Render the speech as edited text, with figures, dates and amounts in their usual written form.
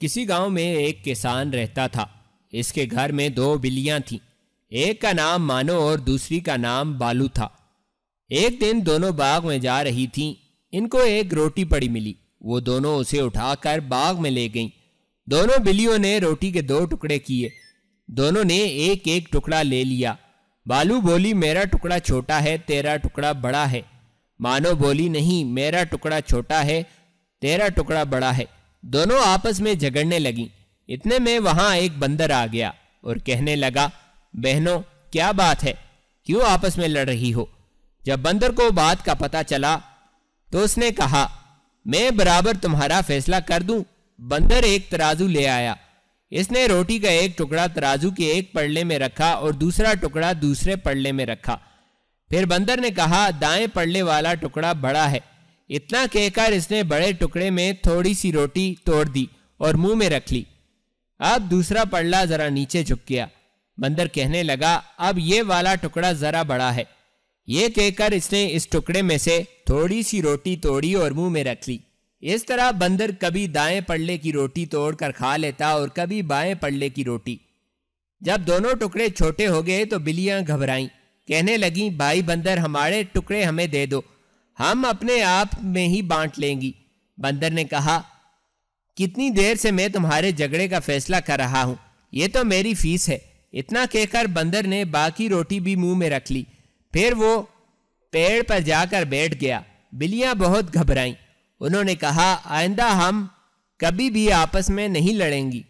کسی گاؤں میں ایک کسان رہتا تھا۔ اس کے گھر میں 2 بلیاں تھیں، ایک کا نام مانو اور دوسری کا نام بالو تھا۔ ایک دن دونوں باغ میں جا رہی تھیں، ان کو ایک روٹی پڑی ملی، وہ دونوں اسے اٹھا کر باغ میں لے گئیں۔ دونوں بلیوں نے روٹی کے 2 ٹکڑے کیے، دونوں نے ایک ایک ٹکڑا لے لیا۔ بالو بولی میرا ٹکڑا چھوٹا ہے، تیرا ٹکڑا بڑا ہے۔ مانو بولی نہیں، میرا ٹکڑا چھوٹا ہے، تیرا ٹکڑا بڑا ہے۔ دونوں آپس میں جھگڑنے لگیں۔ اتنے میں وہاں ایک بندر آ گیا اور کہنے لگا، بہنوں کیا بات ہے، کیوں آپس میں لڑ رہی ہو؟ جب بندر کو بات کا پتہ چلا تو اس نے کہا، میں برابر تمہارا فیصلہ کر دوں۔ بندر ایک ترازو لے آیا، اس نے روٹی کا ایک ٹکڑا ترازو کے ایک پلڑے میں رکھا اور دوسرا ٹکڑا دوسرے پلڑے میں رکھا۔ پھر بندر نے کہا، دائیں پلڑے والا ٹکڑا بڑا ہے۔ اتنا کہہ کر اس نے بڑے ٹکڑے میں تھوڑی سی روٹی توڑ دی اور منہ میں رکھ لی۔ اب دوسرا پلڑا ذرا نیچے جھک گیا۔ بندر کہنے لگا، اب یہ والا ٹکڑا ذرا بڑا ہے۔ یہ کہہ کر اس نے اس ٹکڑے میں سے تھوڑی سی روٹی توڑی اور منہ میں رکھ لی۔ اس طرح بندر کبھی دائیں پلڑے کی روٹی توڑ کر کھا لیتا اور کبھی بائیں پلڑے کی روٹی۔ جب دونوں ٹکڑے چھوٹے ہو گئے تو بلیاں گھبرائیں، کہنے لگیں، بھائی بندر ہمارے ٹکڑے ہمیں دے دو، ہم اپنے آپ میں ہی بانٹ لیں گی۔ بندر نے کہا، کتنی دیر سے میں تمہارے جھگڑے کا فیصلہ کر رہا ہوں، یہ تو میری فیس ہے۔ اتنا کہہ کر بندر نے باقی روٹی بھی منہ میں رکھ لی۔ پھر وہ پیڑ پر جا کر بیٹھ گیا۔ بلیاں بہت گھبرائیں، انہوں نے کہا، آئندہ ہم کبھی بھی آپس میں نہیں لڑیں گی۔